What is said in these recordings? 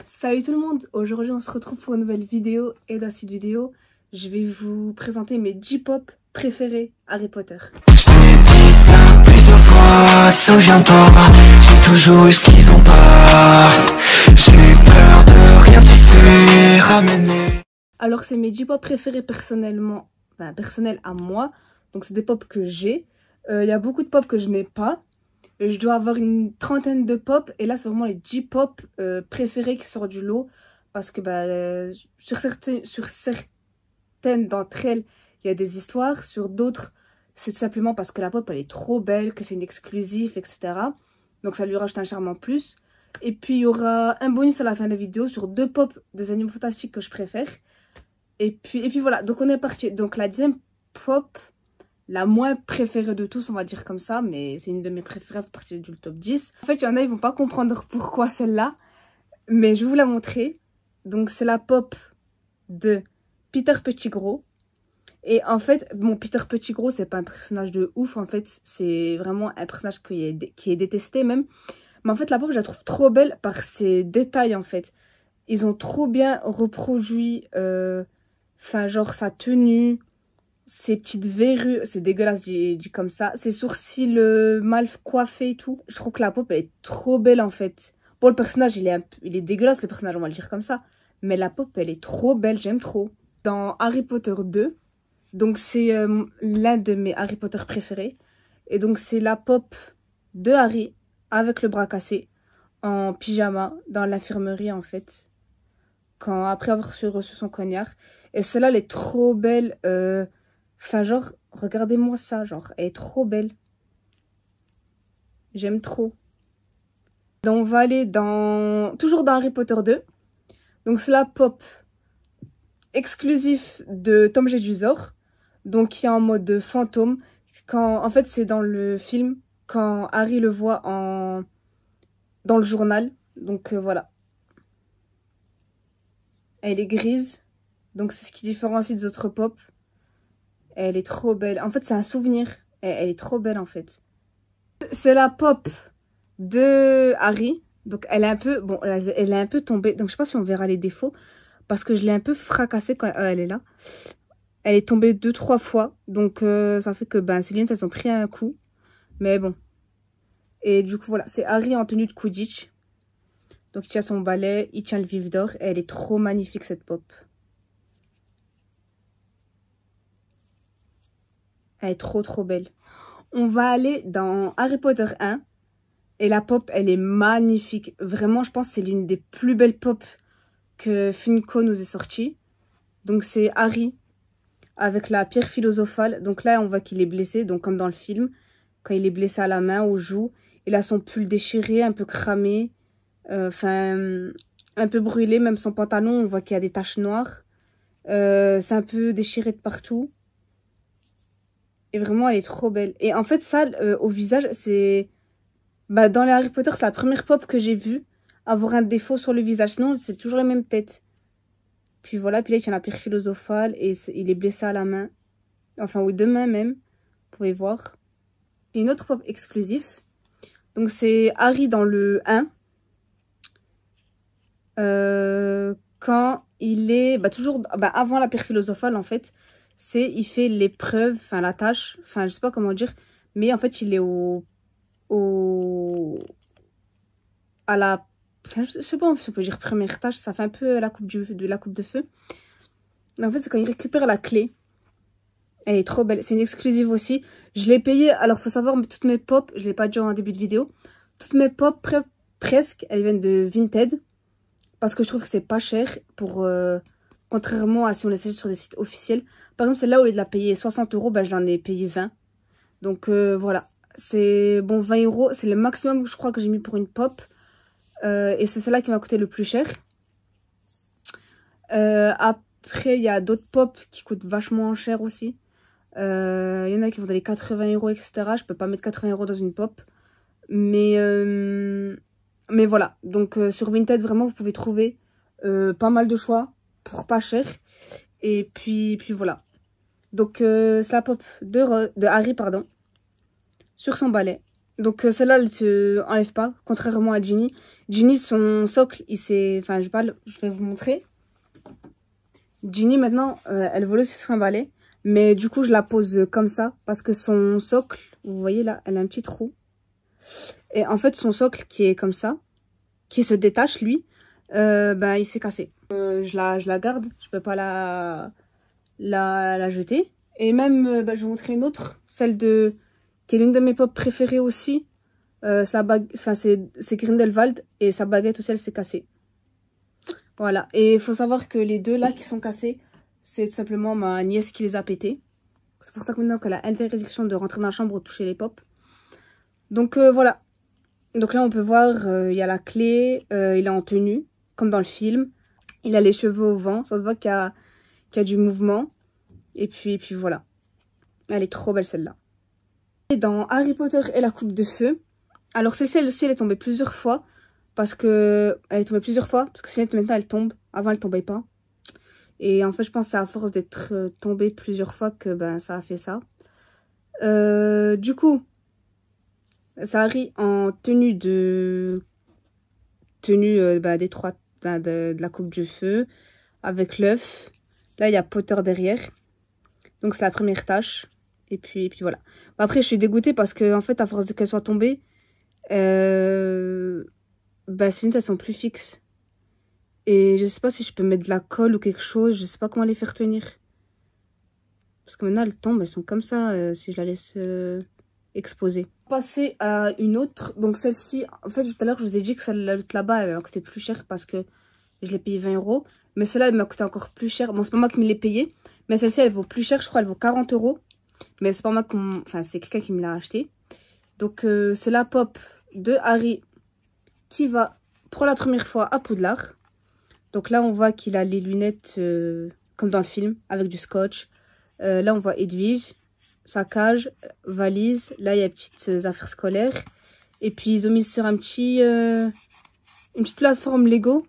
Salut tout le monde, aujourd'hui on se retrouve pour une nouvelle vidéo et dans cette vidéo je vais vous présenter mes J-pop préférés Harry Potter. Je t'ai dit ça plusieurs fois, souviens-toi, j'ai toujours eu ce qu'ils ont pas. J'ai peur de rien, tu sais, ramener. Alors c'est mes J-pop préférés personnellement, personnels à moi, donc c'est des pop que j'ai. Il y a beaucoup de pop que je n'ai pas. Je dois avoir une trentaine de pop et là c'est vraiment les J-pop préférés qui sortent du lot parce que sur certaines d'entre elles il y a des histoires, sur d'autres c'est tout simplement parce que la pop elle est trop belle, que c'est une exclusive, etc. Donc ça lui rajoute un charme en plus. Et puis il y aura un bonus à la fin de la vidéo sur deux pop des animaux fantastiques que je préfère. Et puis voilà, donc on est parti. Donc la deuxième pop, la moins préférée de tous, on va dire comme ça, mais c'est une de mes préférées, fait partie du top 10. En fait, il y en a, ils vont pas comprendre pourquoi celle-là, mais je vais vous la montrer. Donc, c'est la pop de Peter Pettigrew. Et en fait, bon, Peter Pettigrew, c'est pas un personnage de ouf, en fait, c'est vraiment un personnage qui est détesté même. Mais en fait, la pop, je la trouve trop belle par ses détails, en fait. Ils ont trop bien reproduit, genre sa tenue, ses petites verrues, c'est dégueulasse dit comme ça, ses sourcils mal coiffés et tout. Je trouve que la pop elle est trop belle en fait. Bon, le personnage il est dégueulasse, le personnage on va le dire comme ça, mais la pop elle est trop belle, j'aime trop. Dans Harry Potter 2, donc c'est l'un de mes Harry Potter préférés, et donc c'est la pop de Harry avec le bras cassé en pyjama dans l'infirmerie en fait, après avoir reçu son cognard. Et celle-là elle est trop belle. Enfin, genre, regardez-moi ça, genre, elle est trop belle. J'aime trop. Donc, on va aller toujours dans Harry Potter 2. Donc, c'est la pop exclusif de Tom Jedusor. Donc, qui est en mode fantôme. En fait, c'est dans le film, quand Harry le voit dans le journal. Donc, voilà. Elle est grise. Donc, c'est ce qui différencie des autres pop. Elle est trop belle. En fait, c'est un souvenir. Elle est trop belle, en fait. C'est la pop de Harry. Donc, elle est un peu... Bon, elle est un peu tombée. Donc, je sais pas si on verra les défauts. Parce que je l'ai un peu fracassée quand elle est là. Elle est tombée 2-3 fois. Donc, ça fait que ses lunettes, elles ont pris un coup. Mais bon. Et du coup, voilà. C'est Harry en tenue de Quidditch. Donc, il tient son balai. Il tient le vif d'or. Elle est trop magnifique, cette pop. Elle est trop, trop belle. On va aller dans Harry Potter 1. Et la pop, elle est magnifique. Vraiment, je pense que c'est l'une des plus belles pop que Funko nous ait sorties. Donc, c'est Harry avec la pierre philosophale. Donc là, on voit qu'il est blessé. Donc, comme dans le film, quand il est blessé à la main, aux joues. Il a son pull déchiré, un peu cramé. Un peu brûlé. Même son pantalon, on voit qu'il y a des taches noires. C'est un peu déchiré de partout. Et vraiment, elle est trop belle. Et en fait, ça, au visage, c'est... dans les Harry Potter, c'est la première pop que j'ai vue avoir un défaut sur le visage. Sinon, c'est toujours la même tête. Puis voilà, puis là, il tient la pierre philosophale et il est blessé à la main. Enfin, aux deux mains même. Vous pouvez voir. C'est une autre pop exclusive. Donc, c'est Harry dans le 1. Quand il est... toujours avant la pierre philosophale, en fait. Il fait l'épreuve, enfin la tâche, enfin je sais pas comment dire, mais en fait il est je sais pas si on peut dire première tâche, ça fait un peu la coupe de feu. Mais en fait c'est quand il récupère la clé. Elle est trop belle, c'est une exclusive aussi. Je l'ai payée, alors faut savoir, toutes mes pop, je l'ai pas dit en début de vidéo, toutes mes pop presque, elles viennent de Vinted, parce que je trouve que c'est pas cher pour... contrairement à si on les achète sur des sites officiels. Par exemple, celle-là, au lieu de la payer 60 €, je l'en ai payé 20. Donc, voilà. C'est bon, 20 €, c'est le maximum que je crois que j'ai mis pour une pop. Et c'est celle-là qui m'a coûté le plus cher. Après, il y a d'autres pop qui coûtent vachement cher aussi. Il y en a qui vont dans les 80 €, etc. Je peux pas mettre 80 € dans une pop. Mais voilà. Donc, sur Vinted, vraiment, vous pouvez trouver pas mal de choix pour pas cher. Et puis voilà. Donc c'est la pop de Harry, pardon, sur son balai. Donc celle-là, elle se enlève pas, contrairement à Ginny. Ginny, son socle, il s'est... Enfin, je vais vous montrer. Ginny, maintenant, elle veut aussi se trimballer. Mais du coup, je la pose comme ça. Parce que son socle, vous voyez là, elle a un petit trou. Et en fait, son socle qui est comme ça, qui se détache, lui, il s'est cassé. Je la garde, je peux pas la jeter. Et même, je vais vous montrer une autre, celle de... qui est l'une de mes pop préférées aussi. C'est Grindelwald et sa baguette aussi, elle s'est cassée. Voilà. Et il faut savoir que les deux là qui sont cassés, c'est tout simplement ma nièce qui les a pétés. C'est pour ça que maintenant qu'elle a interdiction de rentrer dans la chambre ou toucher les pop. Donc voilà. Donc là on peut voir, il y a la clé, il est en tenue, comme dans le film. Il a les cheveux au vent, ça se voit qu'il y a du mouvement. Et puis voilà. Elle est trop belle celle-là. Et dans Harry Potter et la coupe de feu. Alors celle-ci aussi elle est tombée plusieurs fois. Parce que sinon maintenant elle tombe. Avant elle tombait pas. Et en fait je pense que c'est à force d'être tombée plusieurs fois que ça a fait ça. Du coup, ça arrive en tenue de la coupe de feu. Avec l'œuf. Là il y a Potter derrière. Donc c'est la première tâche. Et puis voilà. Après je suis dégoûtée parce que en fait à force qu'elle soit tombée. Sinon elles sont plus fixes. Et je sais pas si je peux mettre de la colle ou quelque chose. Je sais pas comment les faire tenir. Parce que maintenant elles tombent, elles sont comme ça si je la laisse exposer. Passer à une autre. Donc celle-ci, en fait tout à l'heure je vous ai dit que celle là-bas elle m'a coûté plus cher parce que je l'ai payé 20 €. Mais celle-là elle m'a coûté encore plus cher. Bon c'est pas moi qui me l'ai payée. Mais celle-ci elle vaut plus cher, je crois elle vaut 40 €. Mais c'est pas moi enfin c'est quelqu'un qui me l'a acheté. Donc c'est la pop de Harry qui va pour la première fois à Poudlard. Donc là on voit qu'il a les lunettes comme dans le film avec du scotch. Là on voit Edwige, sa cage, valise. Là il y a petites affaires scolaires. Et puis ils ont mis sur une petite plateforme Lego.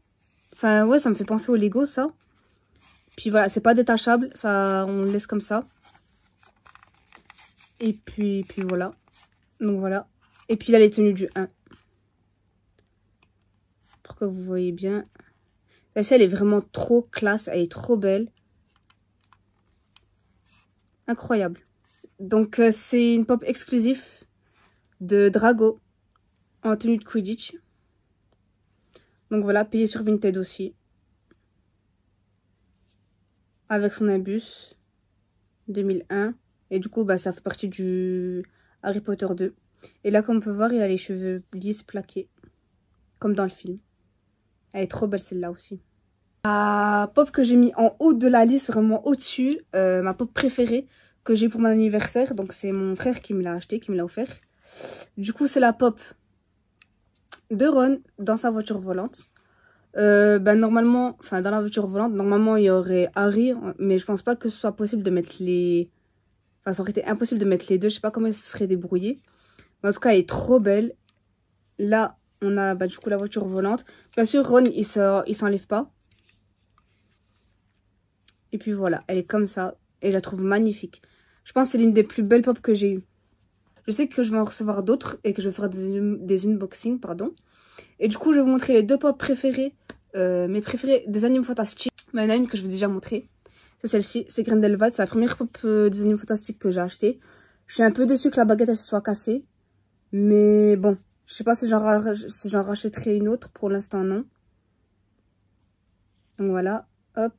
Enfin ouais ça me fait penser au Lego ça. Puis voilà c'est pas détachable, ça on le laisse comme ça. Et puis voilà. Donc voilà. Et puis là les tenues du 1. Pour que vous voyez bien. Celle-ci elle est vraiment trop classe, elle est trop belle. Incroyable. Donc c'est une pop exclusive de Drago en tenue de Quidditch. Donc voilà, payé sur Vinted aussi. Avec son imbus 2001. Et du coup ça fait partie du Harry Potter 2. Et là comme on peut voir il a les cheveux lisses plaqués. Comme dans le film. Elle est trop belle celle-là aussi. La pop que j'ai mis en haut de la liste, vraiment au-dessus, ma pop préférée que j'ai pour mon anniversaire. Donc c'est mon frère qui me l'a acheté, qui me l'a offert. Du coup c'est la pop de Ron dans sa voiture volante. Normalement, enfin dans la voiture volante, normalement il y aurait Harry. Mais je pense pas que ce soit possible de mettre les... Enfin ça aurait été impossible de mettre les deux, je sais pas comment ils se seraient débrouillés. Mais en tout cas elle est trop belle. Là on a du coup la voiture volante. Bien sûr Ron il s'enlève pas. Et puis voilà, elle est comme ça. Et je la trouve magnifique. Je pense que c'est l'une des plus belles pop que j'ai eues. Je sais que je vais en recevoir d'autres et que je ferai des unboxings, pardon. Et du coup, je vais vous montrer les deux pop préférées. Mes préférées des Animaux Fantastiques. Mais il y en a une que je vous ai déjà montré. C'est celle-ci, c'est Grindelwald. C'est la première pop des Animaux Fantastiques que j'ai achetée. Je suis un peu déçue que la baguette elle se soit cassée. Mais bon, je sais pas si j'en rachèterai une autre. Pour l'instant, non. Donc voilà, hop.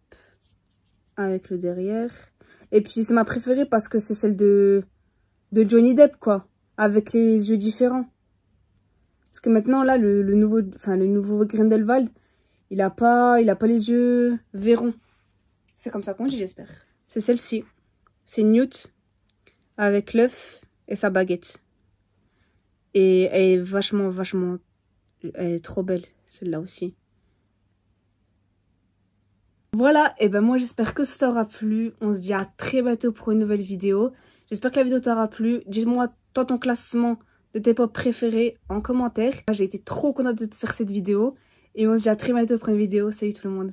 Avec le derrière. Et puis c'est ma préférée parce que c'est celle de Johnny Depp quoi. Avec les yeux différents. Parce que maintenant là le nouveau Grindelwald, il a pas les yeux verrons. C'est comme ça qu'on dit j'espère. C'est celle-ci. C'est Newt avec l'œuf et sa baguette. Et elle est vachement elle est trop belle celle-là aussi. Voilà, et moi j'espère que ça t'aura plu. On se dit à très bientôt pour une nouvelle vidéo. J'espère que la vidéo t'aura plu. Dis-moi toi ton classement de tes pop préférés en commentaire. J'ai été trop contente de te faire cette vidéo. Et on se dit à très bientôt pour une vidéo. Salut tout le monde.